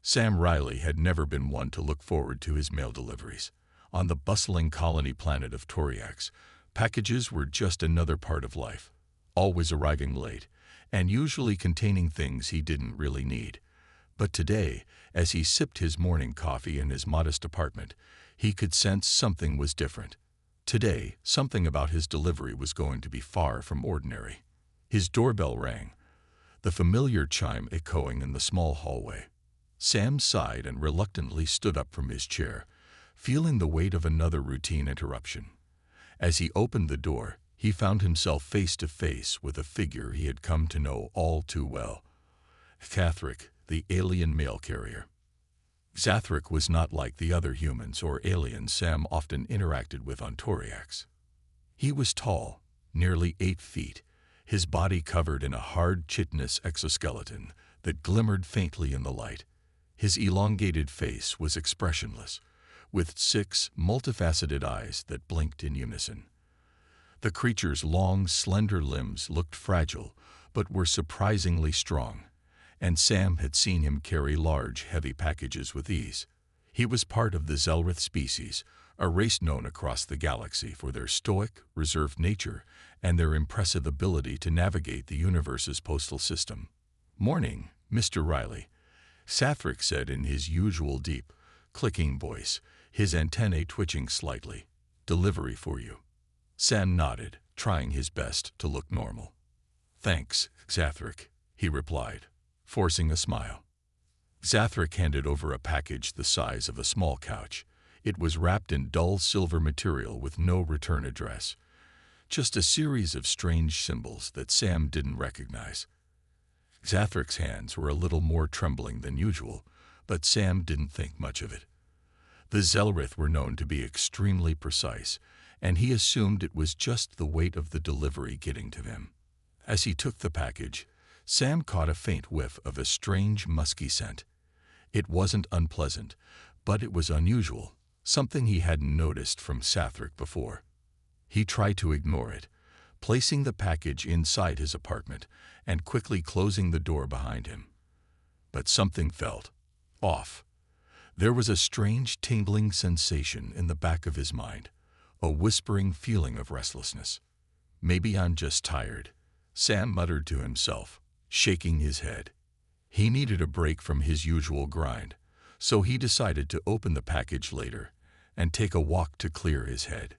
Sam Riley had never been one to look forward to his mail deliveries. On the bustling colony planet of Toriax, packages were just another part of life, always arriving late, and usually containing things he didn't really need. But today, as he sipped his morning coffee in his modest apartment, he could sense something was different. Today, something about his delivery was going to be far from ordinary. His doorbell rang, the familiar chime echoing in the small hallway. Sam sighed and reluctantly stood up from his chair, feeling the weight of another routine interruption. As he opened the door, he found himself face to face with a figure he had come to know all too well. Zathric, the alien mail carrier. Zathric was not like the other humans or aliens Sam often interacted with on Toriax. He was tall, nearly 8 feet, his body covered in a hard chitinous exoskeleton that glimmered faintly in the light. His elongated face was expressionless, with 6 multifaceted eyes that blinked in unison. The creature's long, slender limbs looked fragile, but were surprisingly strong, and Sam had seen him carry large, heavy packages with ease. He was part of the Zelrith species, a race known across the galaxy for their stoic, reserved nature and their impressive ability to navigate the universe's postal system. "Morning, Mr. Riley," Zathric said in his usual deep, clicking voice, his antennae twitching slightly. "Delivery for you." Sam nodded, trying his best to look normal. "Thanks, Zathric," he replied, forcing a smile. Zathric handed over a package the size of a small couch. It was wrapped in dull silver material with no return address, just a series of strange symbols that Sam didn't recognize. Zathric's hands were a little more trembling than usual, but Sam didn't think much of it. The Zelrith were known to be extremely precise, and he assumed it was just the weight of the delivery getting to him. As he took the package, Sam caught a faint whiff of a strange, musky scent. It wasn't unpleasant, but it was unusual, something he hadn't noticed from Zathric before. He tried to ignore it, placing the package inside his apartment and quickly closing the door behind him. But something felt off. There was a strange tingling sensation in the back of his mind, a whispering feeling of restlessness. "Maybe I'm just tired," Sam muttered to himself, shaking his head. He needed a break from his usual grind, so he decided to open the package later and take a walk to clear his head.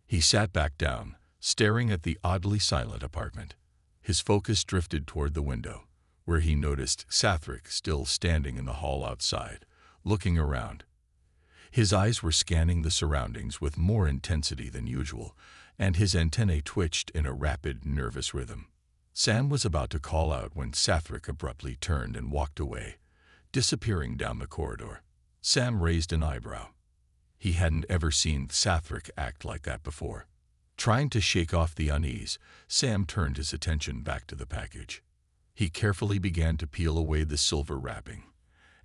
He sat back down, staring at the oddly silent apartment. His focus drifted toward the window, where he noticed Zathric still standing in the hall outside, looking around. His eyes were scanning the surroundings with more intensity than usual, and his antennae twitched in a rapid, nervous rhythm. Sam was about to call out when Zathric abruptly turned and walked away, disappearing down the corridor. Sam raised an eyebrow. He hadn't ever seen Zathric act like that before. Trying to shake off the unease, Sam turned his attention back to the package. He carefully began to peel away the silver wrapping,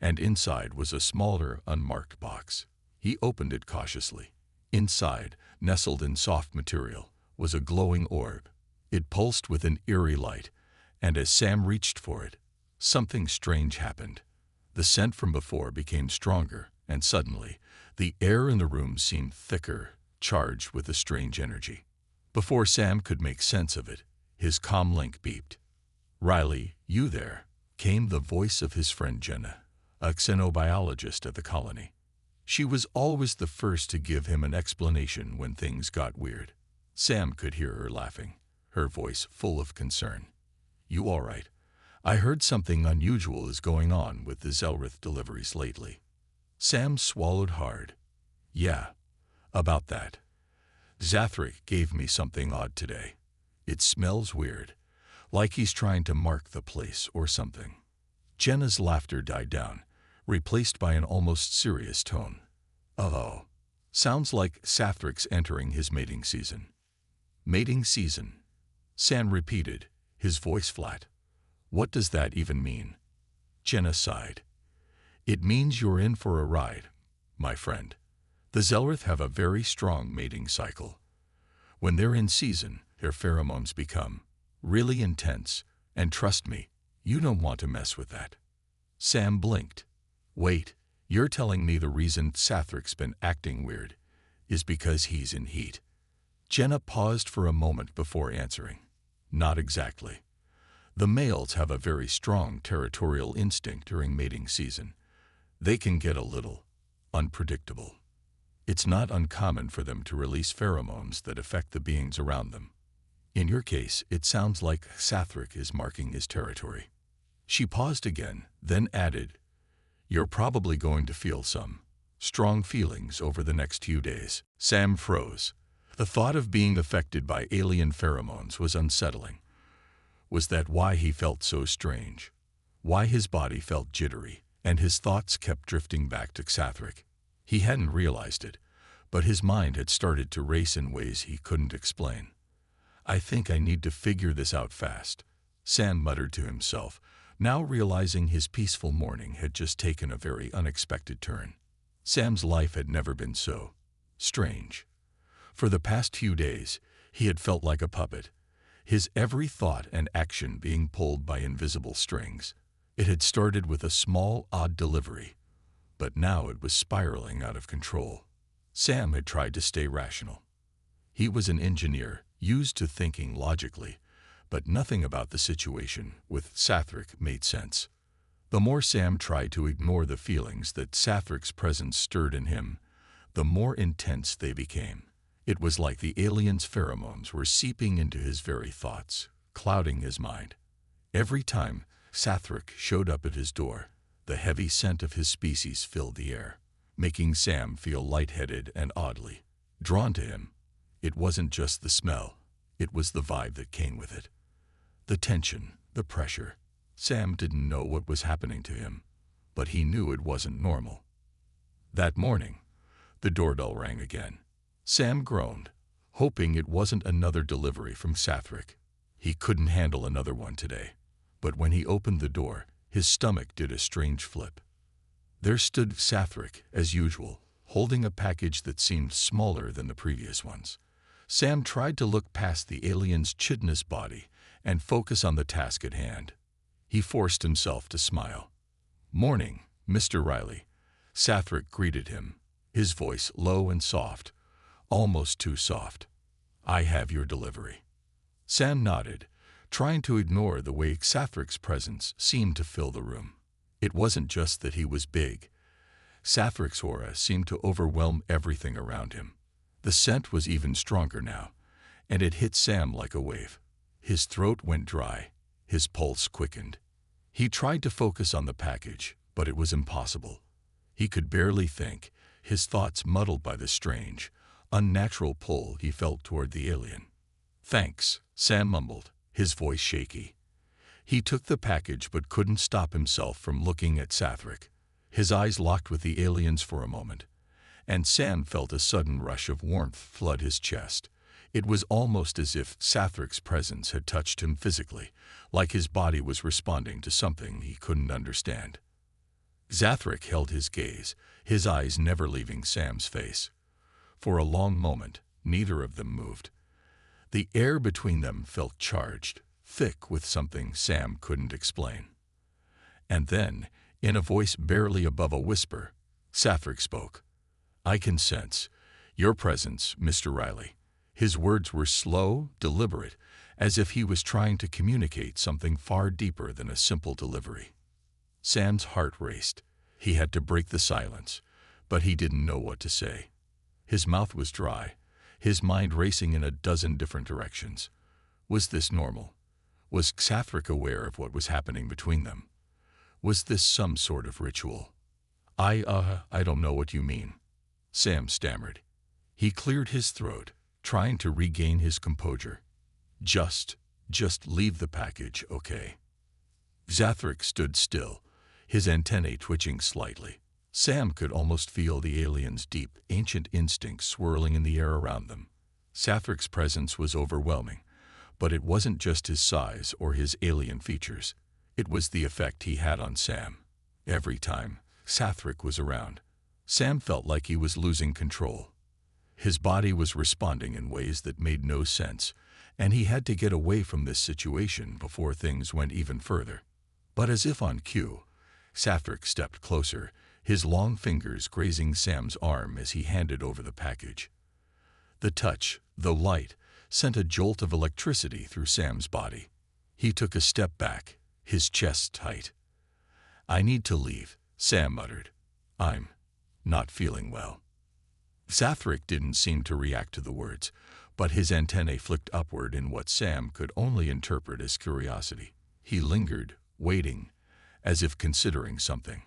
and inside was a smaller, unmarked box. He opened it cautiously. Inside, nestled in soft material, was a glowing orb. It pulsed with an eerie light, and as Sam reached for it, something strange happened. The scent from before became stronger, and suddenly, the air in the room seemed thicker, charged with a strange energy. Before Sam could make sense of it, his comm link beeped. "Riley, you there?" came the voice of his friend Jenna, a xenobiologist at the colony. She was always the first to give him an explanation when things got weird. Sam could hear her laughing, her voice full of concern. "You all right? I heard something unusual is going on with the Zelrith deliveries lately." Sam swallowed hard. "Yeah, about that. Zathric gave me something odd today. It smells weird, like he's trying to mark the place or something." Jenna's laughter died down, replaced by an almost serious tone. "Oh, sounds like Zathric's entering his mating season." "Mating season," Sam repeated, his voice flat. "What does that even mean?" Jenna sighed. "It means you're in for a ride, my friend. The Zelrith have a very strong mating cycle. When they're in season, their pheromones become really intense, and trust me, you don't want to mess with that." Sam blinked. Wait, you're telling me the reason Sathric's been acting weird is because he's in heat? Jenna paused for a moment before answering. Not exactly. The males have a very strong territorial instinct during mating season. They can get a little unpredictable. It's not uncommon for them to release pheromones that affect the beings around them. In your case, it sounds like Sathric is marking his territory. She paused again, then added, "You're probably going to feel some strong feelings over the next few days." Sam froze. The thought of being affected by alien pheromones was unsettling. Was that why he felt so strange? Why his body felt jittery, and his thoughts kept drifting back to Sathric? He hadn't realized it, but his mind had started to race in ways he couldn't explain. "I think I need to figure this out fast," Sam muttered to himself, now realizing his peaceful morning had just taken a very unexpected turn. Sam's life had never been so strange. For the past few days, he had felt like a puppet, his every thought and action being pulled by invisible strings. It had started with a small, odd delivery, but now it was spiraling out of control. Sam had tried to stay rational. He was an engineer, used to thinking logically, but nothing about the situation with Sathric made sense. The more Sam tried to ignore the feelings that Sathric's presence stirred in him, the more intense they became. It was like the alien's pheromones were seeping into his very thoughts, clouding his mind. Every time Sathric showed up at his door, the heavy scent of his species filled the air, making Sam feel lightheaded and oddly drawn to him. It wasn't just the smell, it was the vibe that came with it. The tension, the pressure. Sam didn't know what was happening to him, but he knew it wasn't normal. That morning, the doorbell rang again. Sam groaned, hoping it wasn't another delivery from Sathric. He couldn't handle another one today. But when he opened the door, his stomach did a strange flip. There stood Sathric, as usual, holding a package that seemed smaller than the previous ones. Sam tried to look past the alien's chitinous body and focus on the task at hand. He forced himself to smile. "Morning, Mr. Riley." Sathric greeted him, his voice low and soft, almost too soft. "I have your delivery." Sam nodded, trying to ignore the way Sathric's presence seemed to fill the room. It wasn't just that he was big. Sathric's aura seemed to overwhelm everything around him. The scent was even stronger now, and it hit Sam like a wave. His throat went dry, his pulse quickened. He tried to focus on the package, but it was impossible. He could barely think, his thoughts muddled by the strange, unnatural pull he felt toward the alien. "Thanks," Sam mumbled, his voice shaky. He took the package but couldn't stop himself from looking at Sathric. His eyes locked with the alien's for a moment, and Sam felt a sudden rush of warmth flood his chest. It was almost as if Sathric's presence had touched him physically, like his body was responding to something he couldn't understand. Sathric held his gaze, his eyes never leaving Sam's face. For a long moment, neither of them moved. The air between them felt charged, thick with something Sam couldn't explain. And then, in a voice barely above a whisper, Sathric spoke. "I can sense your presence, Mr. Riley." His words were slow, deliberate, as if he was trying to communicate something far deeper than a simple delivery. Sam's heart raced. He had to break the silence, but he didn't know what to say. His mouth was dry, his mind racing in a dozen different directions. Was this normal? Was Sathric aware of what was happening between them? Was this some sort of ritual? I don't know what you mean," Sam stammered. He cleared his throat, trying to regain his composure. Just leave the package, okay?" Sathric stood still, his antennae twitching slightly. Sam could almost feel the alien's deep, ancient instincts swirling in the air around them. Sathric's presence was overwhelming, but it wasn't just his size or his alien features. It was the effect he had on Sam. Every time Sathric was around, Sam felt like he was losing control. His body was responding in ways that made no sense, and he had to get away from this situation before things went even further. But as if on cue, Sathric stepped closer, his long fingers grazing Sam's arm as he handed over the package. The touch, though light, sent a jolt of electricity through Sam's body. He took a step back, his chest tight. "I need to leave," Sam muttered. "I'm not feeling well." Zathric didn't seem to react to the words, but his antennae flicked upward in what Sam could only interpret as curiosity. He lingered, waiting, as if considering something.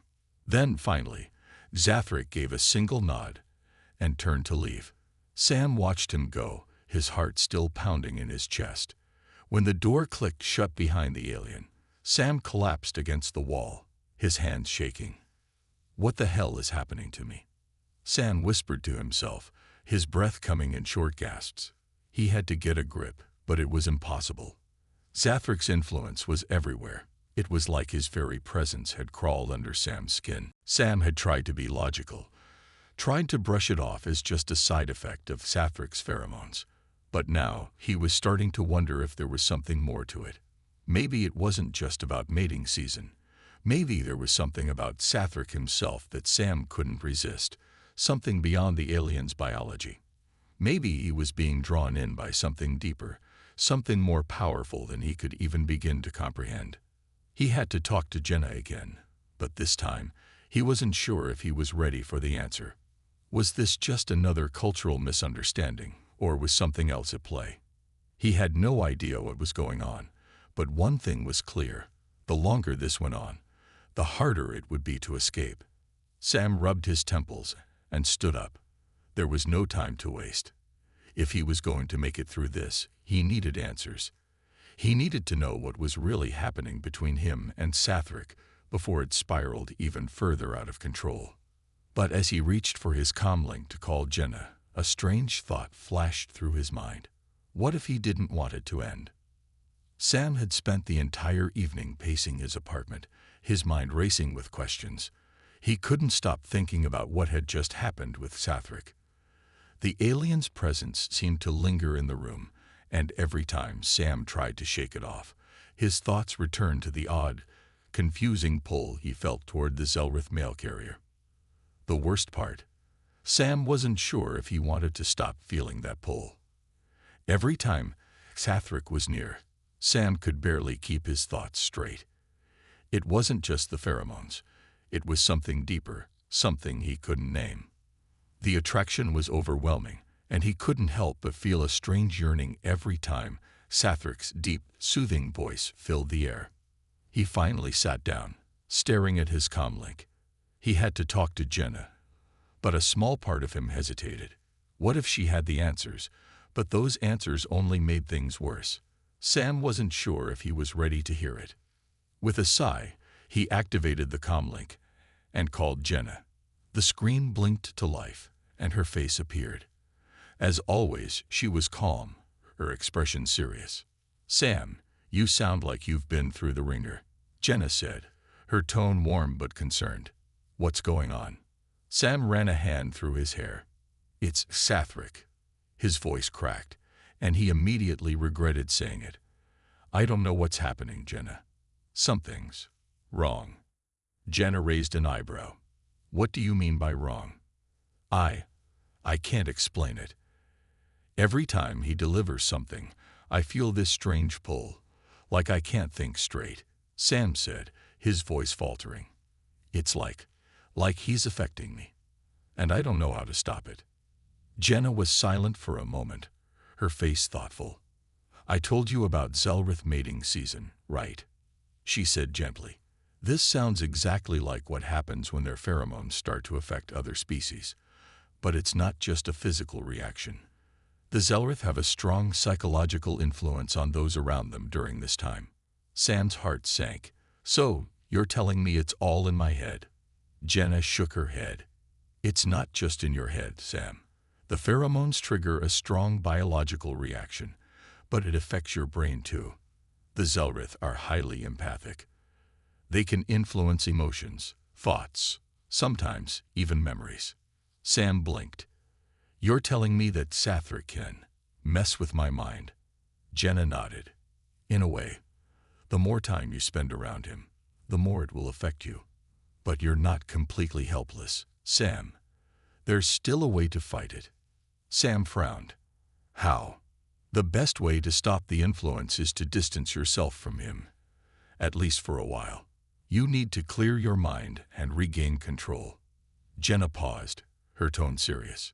Then, finally, Zathric gave a single nod and turned to leave. Sam watched him go, his heart still pounding in his chest. When the door clicked shut behind the alien, Sam collapsed against the wall, his hands shaking. "What the hell is happening to me?" Sam whispered to himself, his breath coming in short gasps. He had to get a grip, but it was impossible. Zathric's influence was everywhere. It was like his very presence had crawled under Sam's skin. Sam had tried to be logical, tried to brush it off as just a side effect of Zathric's pheromones. But now he was starting to wonder if there was something more to it. Maybe it wasn't just about mating season. Maybe there was something about Zathric himself that Sam couldn't resist, something beyond the alien's biology. Maybe he was being drawn in by something deeper, something more powerful than he could even begin to comprehend. He had to talk to Jenna again, but this time he wasn't sure if he was ready for the answer. Was this just another cultural misunderstanding, or was something else at play? He had no idea what was going on, but one thing was clear: the longer this went on, the harder it would be to escape. Sam rubbed his temples and stood up. There was no time to waste. If he was going to make it through this, he needed answers. He needed to know what was really happening between him and Zathric before it spiraled even further out of control. But as he reached for his comlink to call Jenna, a strange thought flashed through his mind. What if he didn't want it to end? Sam had spent the entire evening pacing his apartment, his mind racing with questions. He couldn't stop thinking about what had just happened with Zathric. The alien's presence seemed to linger in the room, and every time Sam tried to shake it off, his thoughts returned to the odd, confusing pull he felt toward the Zelrith mail carrier. The worst part, Sam wasn't sure if he wanted to stop feeling that pull. Every time Zathric was near, Sam could barely keep his thoughts straight. It wasn't just the pheromones. It was something deeper, something he couldn't name. The attraction was overwhelming, and he couldn't help but feel a strange yearning every time Zathric's deep, soothing voice filled the air. He finally sat down, staring at his comlink. He had to talk to Jenna, but a small part of him hesitated. What if she had the answers, but those answers only made things worse? Sam wasn't sure if he was ready to hear it. With a sigh, he activated the comlink and called Jenna. The screen blinked to life, and her face appeared. As always, she was calm, her expression serious. "Sam, you sound like you've been through the ringer," Jenna said, her tone warm but concerned. "What's going on?" Sam ran a hand through his hair. "It's Zathric." His voice cracked, and he immediately regretted saying it. "I don't know what's happening, Jenna. Something's wrong." Jenna raised an eyebrow. "What do you mean by wrong?" I can't explain it. Every time he delivers something, I feel this strange pull, like I can't think straight," Sam said, his voice faltering. "It's like he's affecting me, and I don't know how to stop it." Jenna was silent for a moment, her face thoughtful. "I told you about Zelrith mating season, right?" she said gently. "This sounds exactly like what happens when their pheromones start to affect other species. But it's not just a physical reaction. The Zelrith have a strong psychological influence on those around them during this time." Sam's heart sank. "So, you're telling me it's all in my head?" Jenna shook her head. "It's not just in your head, Sam. The pheromones trigger a strong biological reaction, but it affects your brain too. The Zelrith are highly empathic. They can influence emotions, thoughts, sometimes even memories." Sam blinked. "You're telling me that Zathric can mess with my mind?" Jenna nodded. "In a way. The more time you spend around him, the more it will affect you." But you're not completely helpless, Sam. There's still a way to fight it. Sam frowned. How? The best way to stop the influence is to distance yourself from him. At least for a while. You need to clear your mind and regain control. Jenna paused, her tone serious.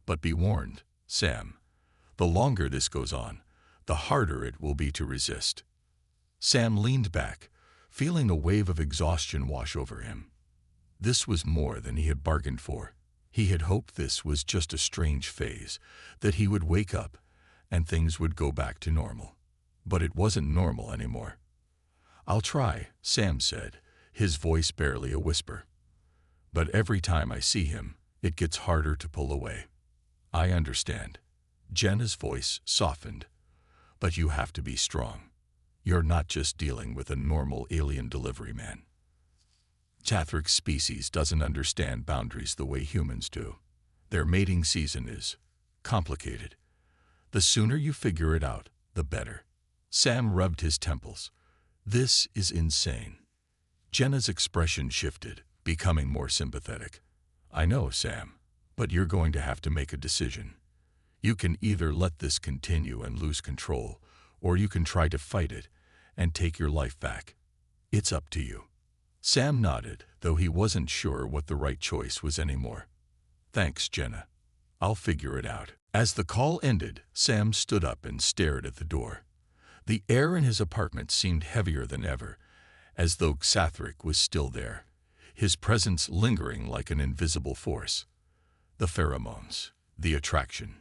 But be warned, Sam. The longer this goes on, the harder it will be to resist. Sam leaned back, feeling a wave of exhaustion wash over him. This was more than he had bargained for. He had hoped this was just a strange phase, that he would wake up and things would go back to normal. But it wasn't normal anymore. I'll try, Sam said, his voice barely a whisper. But every time I see him, it gets harder to pull away. I understand. Jenna's voice softened. But you have to be strong. You're not just dealing with a normal alien delivery man. Tathric's species doesn't understand boundaries the way humans do. Their mating season is complicated. The sooner you figure it out, the better. Sam rubbed his temples. This is insane. Jenna's expression shifted, becoming more sympathetic. I know, Sam, but you're going to have to make a decision. You can either let this continue and lose control, or you can try to fight it and take your life back. It's up to you. Sam nodded, though he wasn't sure what the right choice was anymore. Thanks, Jenna. I'll figure it out. As the call ended, Sam stood up and stared at the door. The air in his apartment seemed heavier than ever, as though Xathric was still there, his presence lingering like an invisible force. The pheromones, the attraction.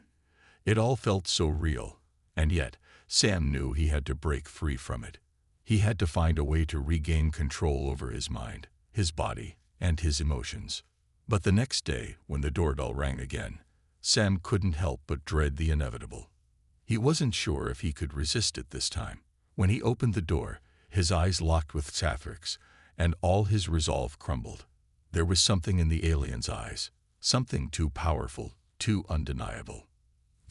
It all felt so real, and yet Sam knew he had to break free from it. He had to find a way to regain control over his mind, his body, and his emotions. But the next day, when the doorbell rang again, Sam couldn't help but dread the inevitable. He wasn't sure if he could resist it this time. When he opened the door, his eyes locked with Xathric's, and all his resolve crumbled. There was something in the alien's eyes, something too powerful, too undeniable.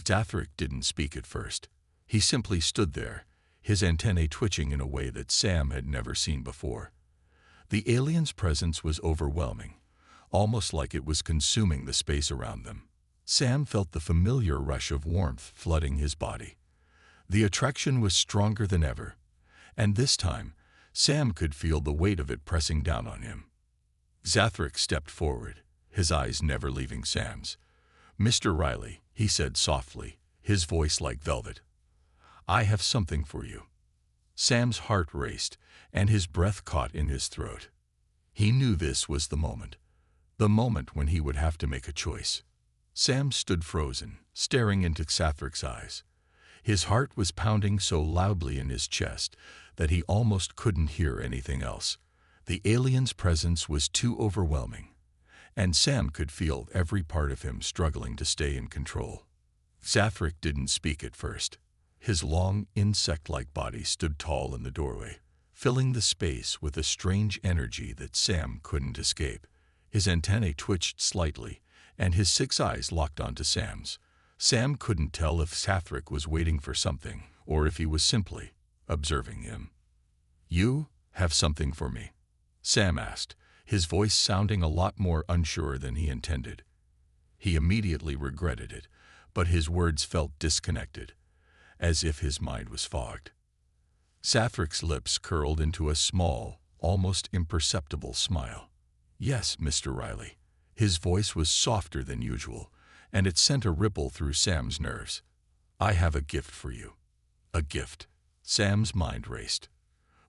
Xathric didn't speak at first. He simply stood there, his antennae twitching in a way that Sam had never seen before. The alien's presence was overwhelming, almost like it was consuming the space around them. Sam felt the familiar rush of warmth flooding his body. The attraction was stronger than ever, and this time, Sam could feel the weight of it pressing down on him. Xathric stepped forward, his eyes never leaving Sam's. "Mr. Riley," he said softly, his voice like velvet. "I have something for you." Sam's heart raced, and his breath caught in his throat. He knew this was the moment when he would have to make a choice. Sam stood frozen, staring into Xathric's eyes. His heart was pounding so loudly in his chest that he almost couldn't hear anything else. The alien's presence was too overwhelming, and Sam could feel every part of him struggling to stay in control. Xathric didn't speak at first. His long, insect-like body stood tall in the doorway, filling the space with a strange energy that Sam couldn't escape. His antennae twitched slightly, and his 6 eyes locked onto Sam's. Sam couldn't tell if Xathric was waiting for something, or if he was simply observing him. "You have something for me?" Sam asked, his voice sounding a lot more unsure than he intended. He immediately regretted it, but his words felt disconnected, as if his mind was fogged. Xathric's lips curled into a small, almost imperceptible smile. "Yes, Mr. Riley." His voice was softer than usual, and it sent a ripple through Sam's nerves. "I have a gift for you." A gift. Sam's mind raced.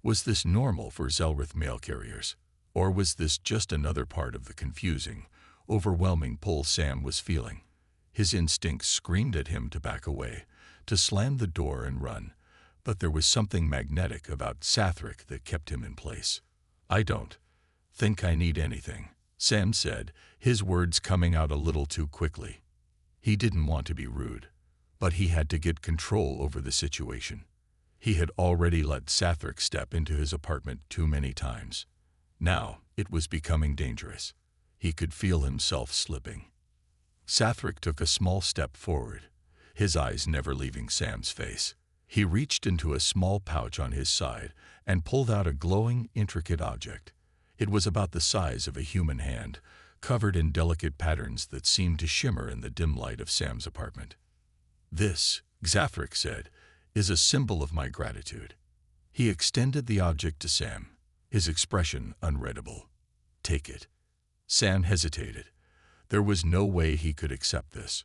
Was this normal for Zelrith mail carriers? Or was this just another part of the confusing, overwhelming pull Sam was feeling? His instincts screamed at him to back away, to slam the door and run, but there was something magnetic about Xathric that kept him in place. "I don't think I need anything," Sam said, his words coming out a little too quickly. He didn't want to be rude, but he had to get control over the situation. He had already let Xathric step into his apartment too many times. Now it was becoming dangerous. He could feel himself slipping. Xathric took a small step forward, his eyes never leaving Sam's face. He reached into a small pouch on his side and pulled out a glowing, intricate object. It was about the size of a human hand, covered in delicate patterns that seemed to shimmer in the dim light of Sam's apartment. "This," Xathric said, "is a symbol of my gratitude." He extended the object to Sam, his expression unreadable. "Take it." Sam hesitated. There was no way he could accept this.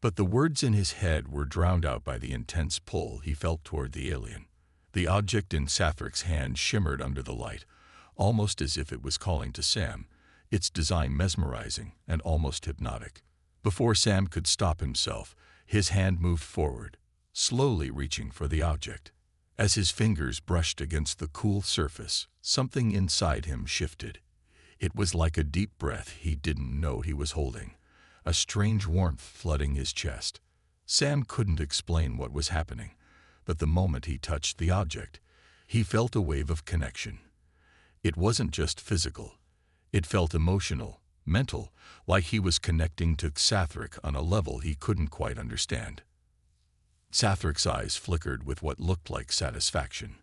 But the words in his head were drowned out by the intense pull he felt toward the alien. The object in Xathric's hand shimmered under the light, almost as if it was calling to Sam, its design mesmerizing and almost hypnotic. Before Sam could stop himself, his hand moved forward, slowly reaching for the object. As his fingers brushed against the cool surface, something inside him shifted. It was like a deep breath he didn't know he was holding, a strange warmth flooding his chest. Sam couldn't explain what was happening, but the moment he touched the object, he felt a wave of connection. It wasn't just physical. It felt emotional, mental, like he was connecting to Xathric on a level he couldn't quite understand. Xathric's eyes flickered with what looked like satisfaction.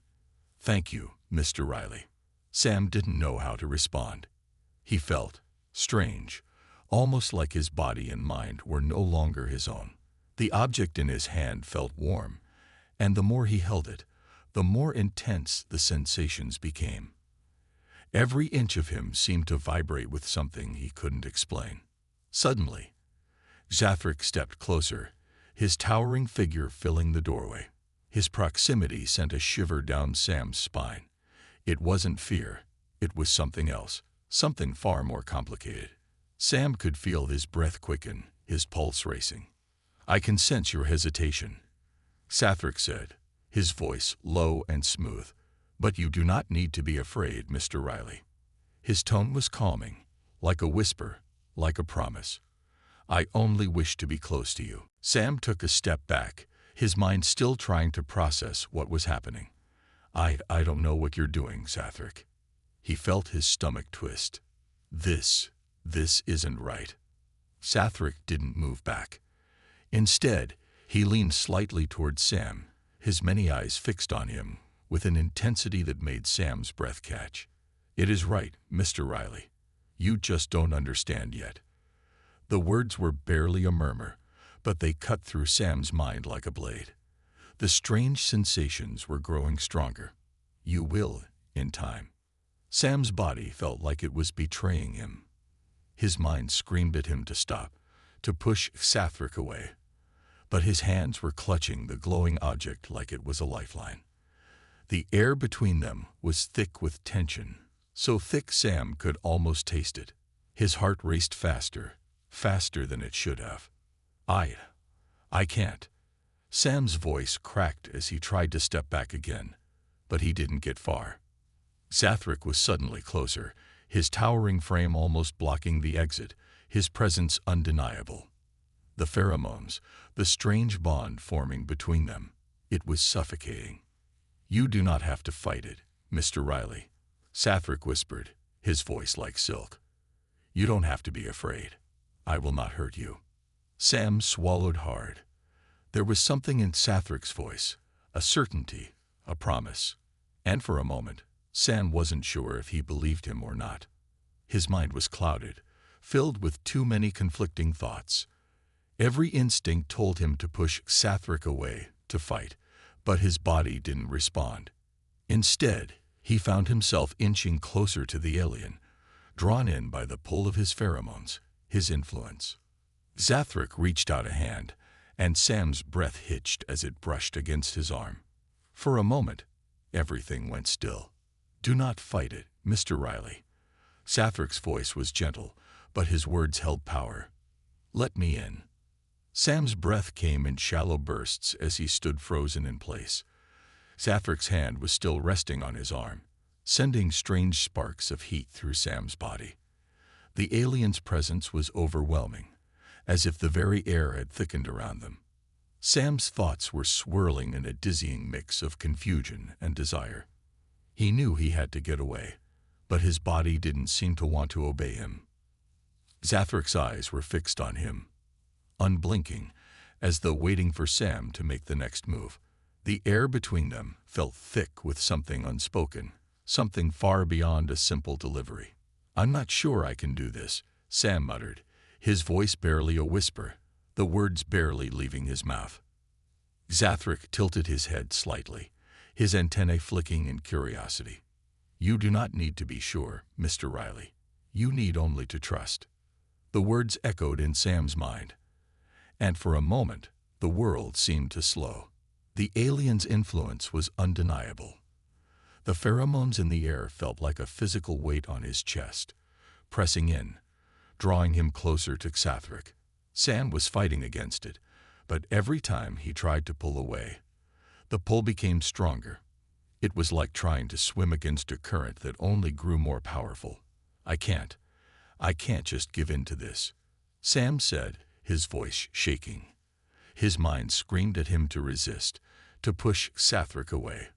"Thank you, Mr. Riley." Sam didn't know how to respond. He felt strange, almost like his body and mind were no longer his own. The object in his hand felt warm, and the more he held it, the more intense the sensations became. Every inch of him seemed to vibrate with something he couldn't explain. Suddenly, Xathric stepped closer, his towering figure filling the doorway. His proximity sent a shiver down Sam's spine. It wasn't fear, it was something else, something far more complicated. Sam could feel his breath quicken, his pulse racing. "I can sense your hesitation," Xathric said, his voice low and smooth. "But you do not need to be afraid, Mr. Riley." His tone was calming, like a whisper, like a promise. "I only wish to be close to you." Sam took a step back, his mind still trying to process what was happening. I don't know what you're doing, Xathric." He felt his stomach twist. This isn't right." Xathric didn't move back. Instead, he leaned slightly toward Sam, his many eyes fixed on him with an intensity that made Sam's breath catch. "It is right, Mr. Riley. You just don't understand yet." The words were barely a murmur, but they cut through Sam's mind like a blade. The strange sensations were growing stronger. "You will, in time." Sam's body felt like it was betraying him. His mind screamed at him to stop, to push Xathric away. But his hands were clutching the glowing object like it was a lifeline. The air between them was thick with tension, so thick Sam could almost taste it. His heart raced faster, faster than it should have. I can't." Sam's voice cracked as he tried to step back again, but he didn't get far. Xathric was suddenly closer, his towering frame almost blocking the exit, his presence undeniable. The pheromones, the strange bond forming between them, it was suffocating. "You do not have to fight it, Mr. Riley," Xathric whispered, his voice like silk. "You don't have to be afraid. I will not hurt you." Sam swallowed hard. There was something in Xathric's voice, a certainty, a promise. And for a moment, Sam wasn't sure if he believed him or not. His mind was clouded, filled with too many conflicting thoughts. Every instinct told him to push Xathric away, to fight, but his body didn't respond. Instead, he found himself inching closer to the alien, drawn in by the pull of his pheromones, his influence. Xathric reached out a hand, and Sam's breath hitched as it brushed against his arm. For a moment, everything went still. "Do not fight it, Mr. Riley." Xathric's voice was gentle, but his words held power. "Let me in." Sam's breath came in shallow bursts as he stood frozen in place. Xathric's hand was still resting on his arm, sending strange sparks of heat through Sam's body. The alien's presence was overwhelming, as if the very air had thickened around them. Sam's thoughts were swirling in a dizzying mix of confusion and desire. He knew he had to get away, but his body didn't seem to want to obey him. Xathric's eyes were fixed on him, unblinking, as though waiting for Sam to make the next move. The air between them felt thick with something unspoken, something far beyond a simple delivery. "I'm not sure I can do this," Sam muttered, his voice barely a whisper, the words barely leaving his mouth. Zathric tilted his head slightly, his antennae flicking in curiosity. "You do not need to be sure, Mr. Riley. You need only to trust." The words echoed in Sam's mind, and for a moment the world seemed to slow. The alien's influence was undeniable. The pheromones in the air felt like a physical weight on his chest, pressing in, drawing him closer to Zathric. Sam was fighting against it, but every time he tried to pull away, the pull became stronger. It was like trying to swim against a current that only grew more powerful. I can't just give in to this," Sam said, his voice shaking. His mind screamed at him to resist, to push Zathric away.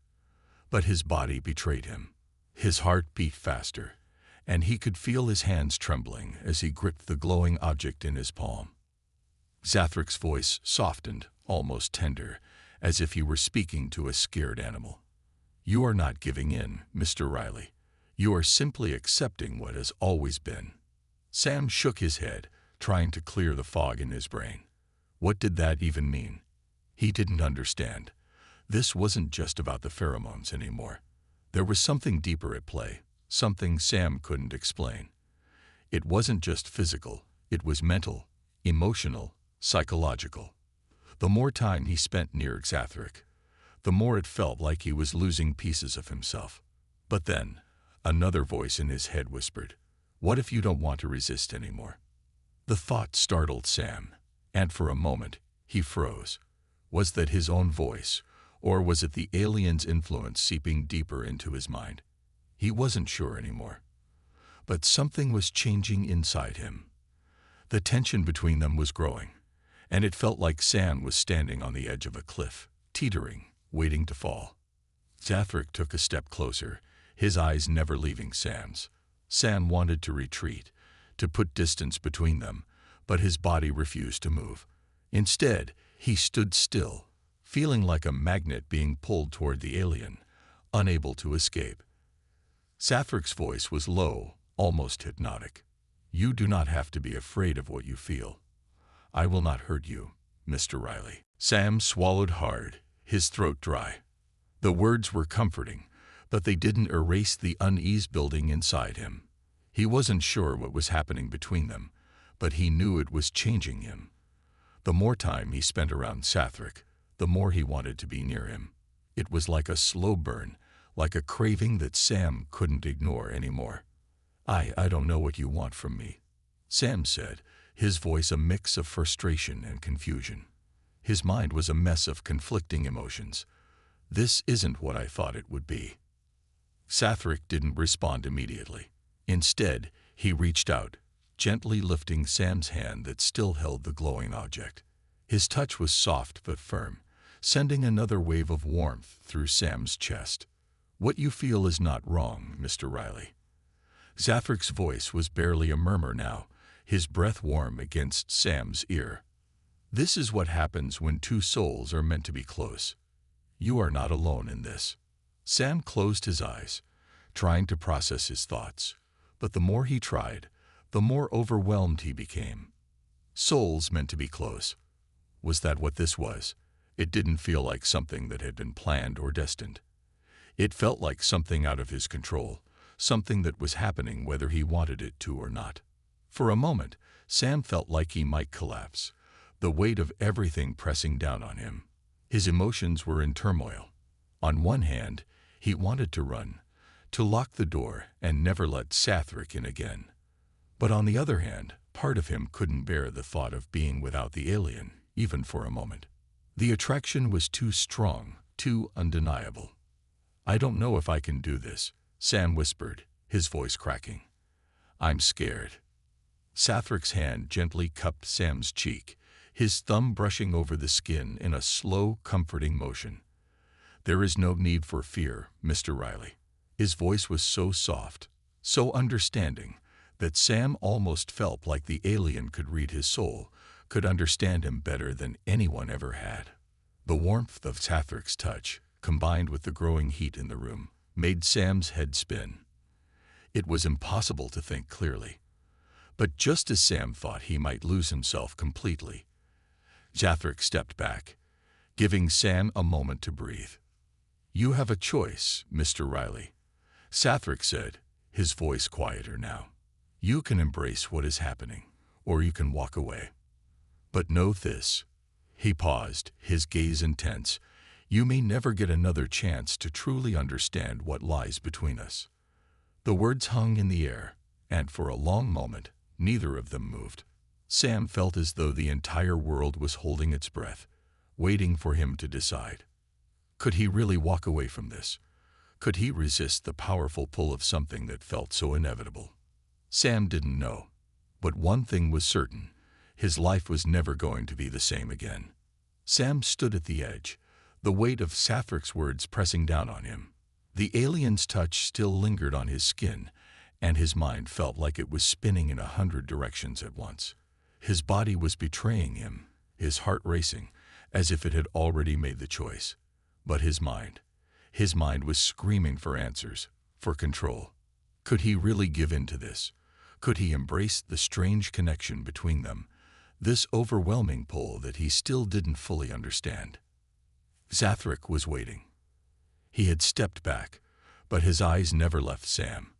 But his body betrayed him. His heart beat faster, and he could feel his hands trembling as he gripped the glowing object in his palm. Zathric's voice softened, almost tender, as if he were speaking to a scared animal. "You are not giving in, Mr. Riley. You are simply accepting what has always been." Sam shook his head, trying to clear the fog in his brain. What did that even mean? He didn't understand. This wasn't just about the pheromones anymore. There was something deeper at play, something Sam couldn't explain. It wasn't just physical, it was mental, emotional, psychological. The more time he spent near Zathric, the more it felt like he was losing pieces of himself. But then, another voice in his head whispered, "What if you don't want to resist anymore?" The thought startled Sam, and for a moment, he froze. Was that his own voice, or was it the alien's influence seeping deeper into his mind? He wasn't sure anymore. But something was changing inside him. The tension between them was growing, and it felt like Sam was standing on the edge of a cliff, teetering, waiting to fall. Zathric took a step closer, his eyes never leaving Sam's. Sam wanted to retreat, to put distance between them, but his body refused to move. Instead, he stood still, feeling like a magnet being pulled toward the alien, unable to escape. Zathric's voice was low, almost hypnotic. "You do not have to be afraid of what you feel. I will not hurt you, Mr. Riley." Sam swallowed hard, his throat dry. The words were comforting, but they didn't erase the unease building inside him. He wasn't sure what was happening between them, but he knew it was changing him. The more time he spent around Zathric, the more he wanted to be near him. It was like a slow burn, like a craving that Sam couldn't ignore anymore. I don't know what you want from me," Sam said, his voice a mix of frustration and confusion. His mind was a mess of conflicting emotions. "This isn't what I thought it would be." Zathric didn't respond immediately. Instead, he reached out, gently lifting Sam's hand that still held the glowing object. His touch was soft but firm, sending another wave of warmth through Sam's chest. "What you feel is not wrong, Mr. Riley." Zathric's voice was barely a murmur now, his breath warm against Sam's ear. "This is what happens when two souls are meant to be close. You are not alone in this." Sam closed his eyes, trying to process his thoughts, but the more he tried, the more overwhelmed he became. Souls meant to be close. Was that what this was? It didn't feel like something that had been planned or destined. It felt like something out of his control, something that was happening whether he wanted it to or not. For a moment, Sam felt like he might collapse, the weight of everything pressing down on him. His emotions were in turmoil. On one hand, he wanted to run, to lock the door and never let Zathric in again. But on the other hand, part of him couldn't bear the thought of being without the alien, even for a moment. The attraction was too strong, too undeniable. "I don't know if I can do this," Sam whispered, his voice cracking. "I'm scared." Zathric's hand gently cupped Sam's cheek, his thumb brushing over the skin in a slow, comforting motion. "There is no need for fear, Mr. Riley." His voice was so soft, so understanding, that Sam almost felt like the alien could read his soul, could understand him better than anyone ever had. The warmth of Zathric's touch, combined with the growing heat in the room, made Sam's head spin. It was impossible to think clearly. But just as Sam thought he might lose himself completely, Zathric stepped back, giving Sam a moment to breathe. "You have a choice, Mr. Riley," Zathric said, his voice quieter now. "You can embrace what is happening, or you can walk away. But know this." He paused, his gaze intense. "You may never get another chance to truly understand what lies between us." The words hung in the air, and for a long moment, neither of them moved. Sam felt as though the entire world was holding its breath, waiting for him to decide. Could he really walk away from this? Could he resist the powerful pull of something that felt so inevitable? Sam didn't know. But one thing was certain: his life was never going to be the same again. Sam stood at the edge, the weight of Zathric's words pressing down on him. The alien's touch still lingered on his skin, and his mind felt like it was spinning in 100 directions at once. His body was betraying him, his heart racing, as if it had already made the choice. But his mind was screaming for answers, for control. Could he really give in to this? Could he embrace the strange connection between them, this overwhelming pull that he still didn't fully understand? Zathric was waiting. He had stepped back, but his eyes never left Sam.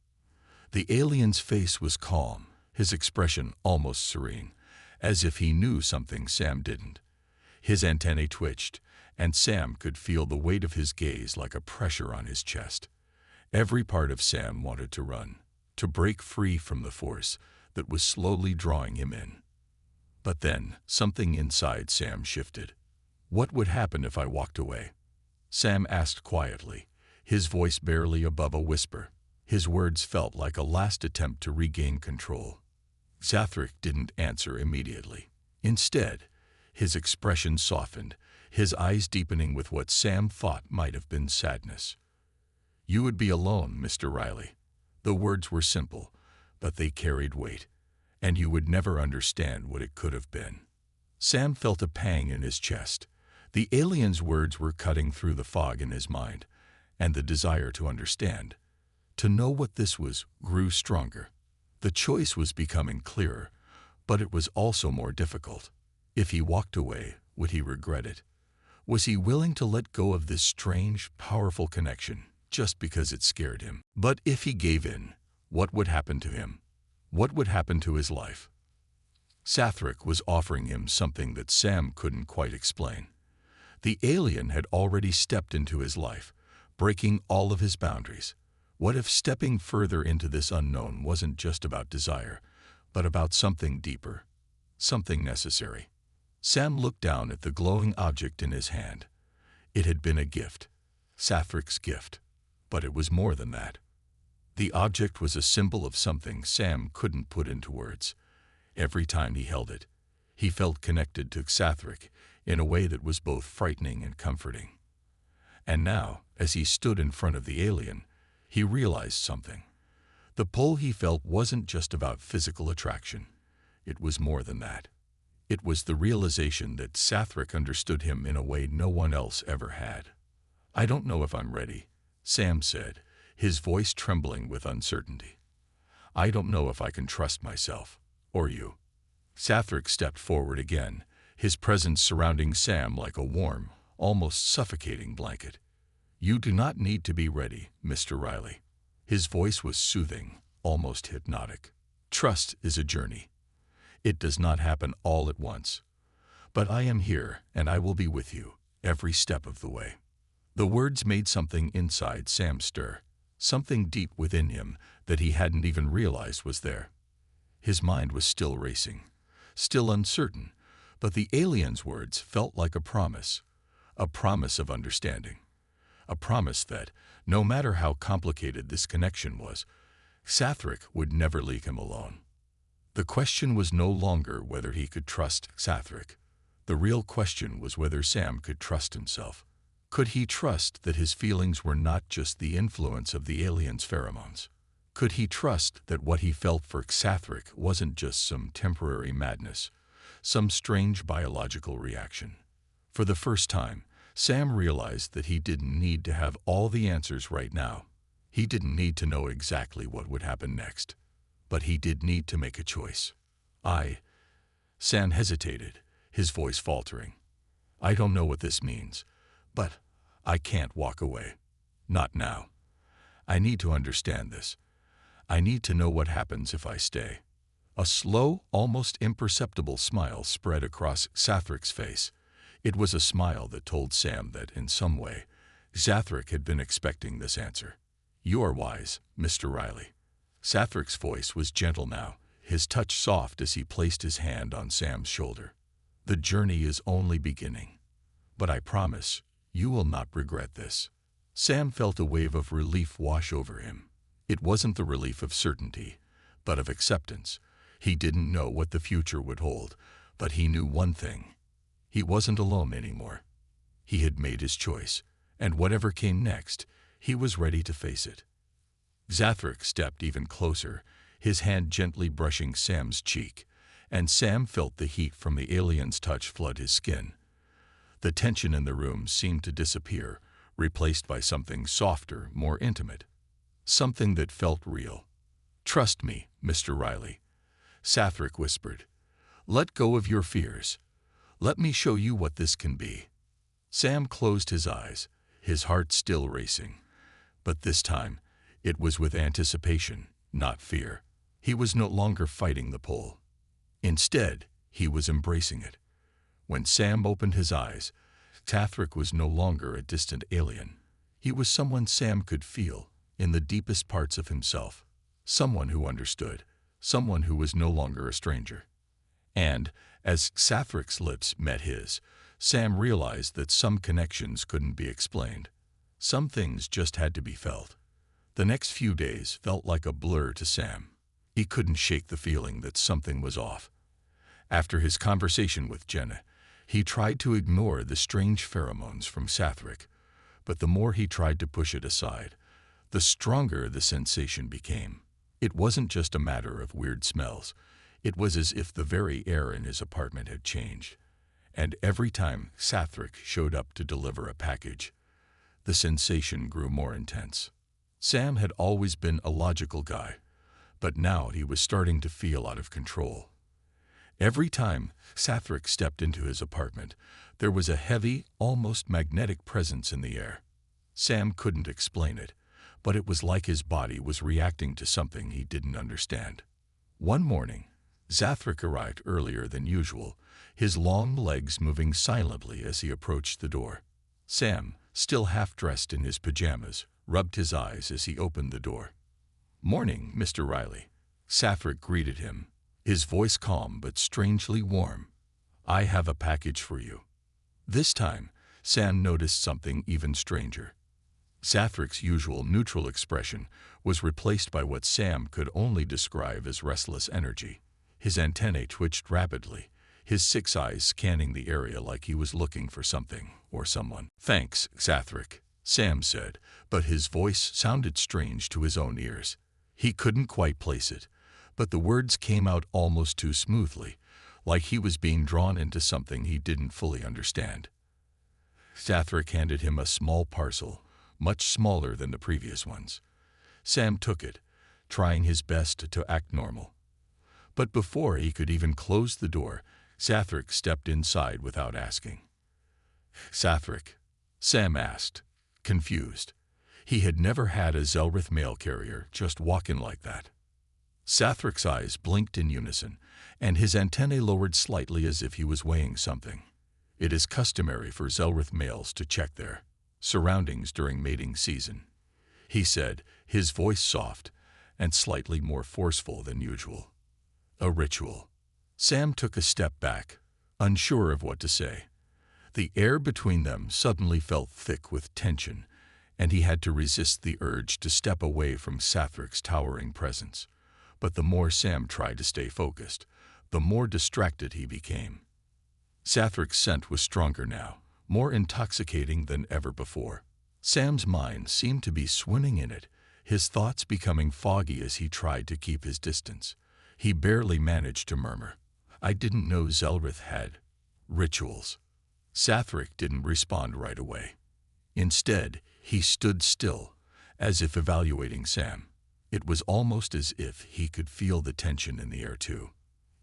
The alien's face was calm, his expression almost serene, as if he knew something Sam didn't. His antennae twitched, and Sam could feel the weight of his gaze like a pressure on his chest. Every part of Sam wanted to run, to break free from the force that was slowly drawing him in. But then, something inside Sam shifted. "What would happen if I walked away?" Sam asked quietly, his voice barely above a whisper. His words felt like a last attempt to regain control. Zathric didn't answer immediately. Instead, his expression softened, his eyes deepening with what Sam thought might have been sadness. "You would be alone, Mr. Riley." The words were simple, but they carried weight, and you would never understand what it could have been. Sam felt a pang in his chest. The alien's words were cutting through the fog in his mind, and the desire to understand, to know what this was, grew stronger. The choice was becoming clearer, but it was also more difficult. If he walked away, would he regret it? Was he willing to let go of this strange, powerful connection just because it scared him? But if he gave in, what would happen to him? What would happen to his life? Zathric was offering him something that Sam couldn't quite explain. The alien had already stepped into his life, breaking all of his boundaries. What if stepping further into this unknown wasn't just about desire, but about something deeper, something necessary? Sam looked down at the glowing object in his hand. It had been a gift, Zathric's gift, but it was more than that. The object was a symbol of something Sam couldn't put into words. Every time he held it, he felt connected to Zathric in a way that was both frightening and comforting. And now, as he stood in front of the alien, he realized something. The pull he felt wasn't just about physical attraction. It was more than that. It was the realization that Zathric understood him in a way no one else ever had. "I don't know if I'm ready," Sam said, his voice trembling with uncertainty. "I don't know if I can trust myself, or you." Zathric stepped forward again, his presence surrounding Sam like a warm, almost suffocating blanket. "You do not need to be ready, Mr. Riley." His voice was soothing, almost hypnotic. "Trust is a journey. It does not happen all at once. But I am here, and I will be with you every step of the way." The words made something inside Sam stir, something deep within him that he hadn't even realized was there. His mind was still racing, still uncertain, but the alien's words felt like a promise of understanding. A promise that, no matter how complicated this connection was, Zathric would never leave him alone. The question was no longer whether he could trust Zathric. The real question was whether Sam could trust himself. Could he trust that his feelings were not just the influence of the alien's pheromones? Could he trust that what he felt for Zathric wasn't just some temporary madness, some strange biological reaction? For the first time, Sam realized that he didn't need to have all the answers right now. He didn't need to know exactly what would happen next, but he did need to make a choice. Sam hesitated, his voice faltering. I don't know what this means, but I can't walk away. Not now. I need to understand this. I need to know what happens if I stay. A slow, almost imperceptible smile spread across Sathric's face. It was a smile that told Sam that, in some way, Sathric had been expecting this answer. You are wise, Mr. Riley. Sathric's voice was gentle now, his touch soft as he placed his hand on Sam's shoulder. The journey is only beginning. But I promise, you will not regret this. Sam felt a wave of relief wash over him. It wasn't the relief of certainty, but of acceptance. He didn't know what the future would hold, but he knew one thing. He wasn't alone anymore. He had made his choice, and whatever came next, he was ready to face it. Sathric stepped even closer, his hand gently brushing Sam's cheek, and Sam felt the heat from the alien's touch flood his skin. The tension in the room seemed to disappear, replaced by something softer, more intimate. Something that felt real. Trust me, Mr. Riley, Sathric whispered. Let go of your fears. Let me show you what this can be. Sam closed his eyes, his heart still racing. But this time, it was with anticipation, not fear. He was no longer fighting the pull. Instead, he was embracing it. When Sam opened his eyes, Sathric was no longer a distant alien. He was someone Sam could feel, in the deepest parts of himself. Someone who understood, someone who was no longer a stranger. And, as Sathric's lips met his, Sam realized that some connections couldn't be explained. Some things just had to be felt. The next few days felt like a blur to Sam. He couldn't shake the feeling that something was off. After his conversation with Jenna, he tried to ignore the strange pheromones from Sathric, but the more he tried to push it aside, the stronger the sensation became. It wasn't just a matter of weird smells. It was as if the very air in his apartment had changed. And every time Sathric showed up to deliver a package, the sensation grew more intense. Sam had always been a logical guy, but now he was starting to feel out of control. Every time Sathric stepped into his apartment, there was a heavy, almost magnetic presence in the air. Sam couldn't explain it, but it was like his body was reacting to something he didn't understand. One morning, Sathric arrived earlier than usual, his long legs moving silently as he approached the door. Sam, still half-dressed in his pajamas, rubbed his eyes as he opened the door. "Morning, Mr. Riley," Sathric greeted him, his voice calm but strangely warm. "I have a package for you." This time, Sam noticed something even stranger. Sathric's usual neutral expression was replaced by what Sam could only describe as restless energy. His antennae twitched rapidly, his 6 eyes scanning the area like he was looking for something or someone. "Thanks, Sathric," Sam said, but his voice sounded strange to his own ears. He couldn't quite place it, but the words came out almost too smoothly, like he was being drawn into something he didn't fully understand. Sathric handed him a small parcel, much smaller than the previous ones. Sam took it, trying his best to act normal. But before he could even close the door, Sathric stepped inside without asking. "Sathric?" Sam asked, confused. He had never had a Zelrith mail carrier just walk in like that. Sathric's eyes blinked in unison, and his antennae lowered slightly as if he was weighing something. It is customary for Zelrith males to check their surroundings during mating season, he said, his voice soft and slightly more forceful than usual. A ritual. Sam took a step back, unsure of what to say. The air between them suddenly felt thick with tension, and he had to resist the urge to step away from Sathric's towering presence. But the more Sam tried to stay focused, the more distracted he became. Sathric's scent was stronger now, more intoxicating than ever before. Sam's mind seemed to be swimming in it, his thoughts becoming foggy as he tried to keep his distance. He barely managed to murmur, "I didn't know Zelrith had rituals." Sathric didn't respond right away. Instead, he stood still, as if evaluating Sam. It was almost as if he could feel the tension in the air too.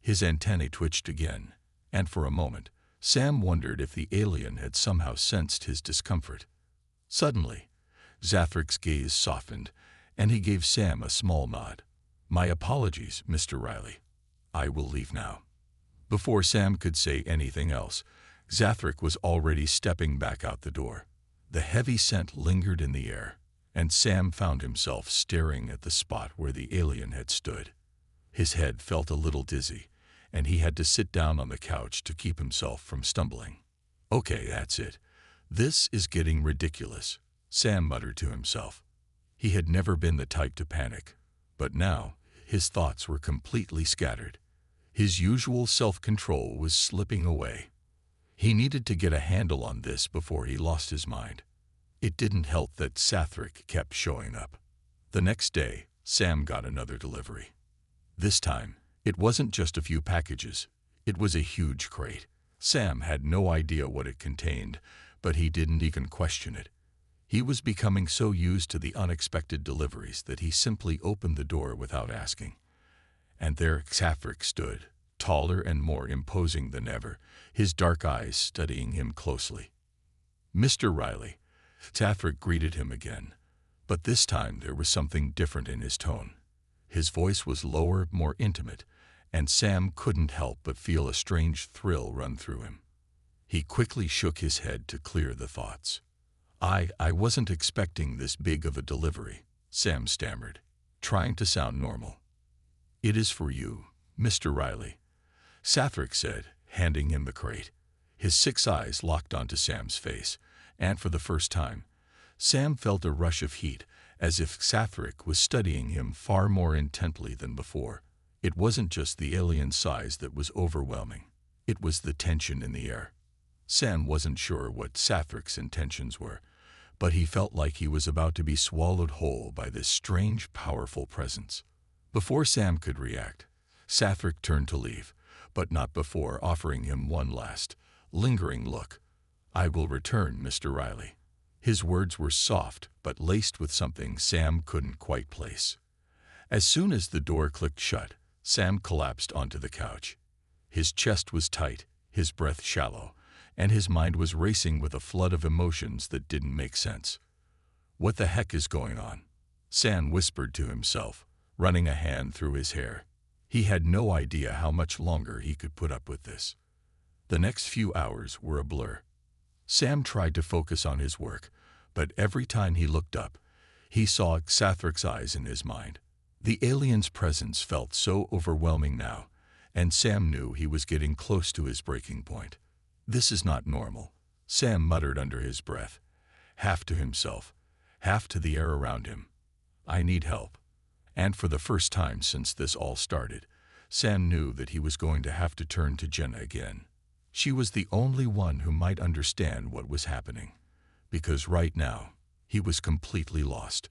His antennae twitched again, and for a moment, Sam wondered if the alien had somehow sensed his discomfort. Suddenly, Zathrik's gaze softened, and he gave Sam a small nod. "My apologies, Mr. Riley. I will leave now." Before Sam could say anything else, Zathrik was already stepping back out the door. The heavy scent lingered in the air, and Sam found himself staring at the spot where the alien had stood. His head felt a little dizzy, and he had to sit down on the couch to keep himself from stumbling. "Okay, that's it. This is getting ridiculous," Sam muttered to himself. He had never been the type to panic, but now his thoughts were completely scattered. His usual self-control was slipping away. He needed to get a handle on this before he lost his mind. It didn't help that Zathrik kept showing up. The next day, Sam got another delivery. This time, it wasn't just a few packages. It was a huge crate. Sam had no idea what it contained, but he didn't even question it. He was becoming so used to the unexpected deliveries that he simply opened the door without asking. And there Zathrik stood, taller and more imposing than ever, his dark eyes studying him closely. "Mr. Riley," Zathrik greeted him again, but this time there was something different in his tone. His voice was lower, more intimate, and Sam couldn't help but feel a strange thrill run through him. He quickly shook his head to clear the thoughts. I wasn't expecting this big of a delivery," Sam stammered, trying to sound normal. "It is for you, Mr. Riley," Zathrik said, handing him the crate. His 6 eyes locked onto Sam's face, and for the first time, Sam felt a rush of heat, as if Zathrik was studying him far more intently than before. It wasn't just the alien size that was overwhelming. It was the tension in the air. Sam wasn't sure what Zathrik's intentions were, but he felt like he was about to be swallowed whole by this strange, powerful presence. Before Sam could react, Zathrik turned to leave, but not before offering him one last, lingering look. "I will return, Mr. Riley." His words were soft, but laced with something Sam couldn't quite place. As soon as the door clicked shut, Sam collapsed onto the couch. His chest was tight, his breath shallow, and his mind was racing with a flood of emotions that didn't make sense. "What the heck is going on?" Sam whispered to himself, running a hand through his hair. He had no idea how much longer he could put up with this. The next few hours were a blur. Sam tried to focus on his work, but every time he looked up, he saw Zathrik's eyes in his mind. The alien's presence felt so overwhelming now, and Sam knew he was getting close to his breaking point. "This is not normal," Sam muttered under his breath, half to himself, half to the air around him. "I need help." And for the first time since this all started, Sam knew that he was going to have to turn to Jenna again. She was the only one who might understand what was happening, because right now, he was completely lost.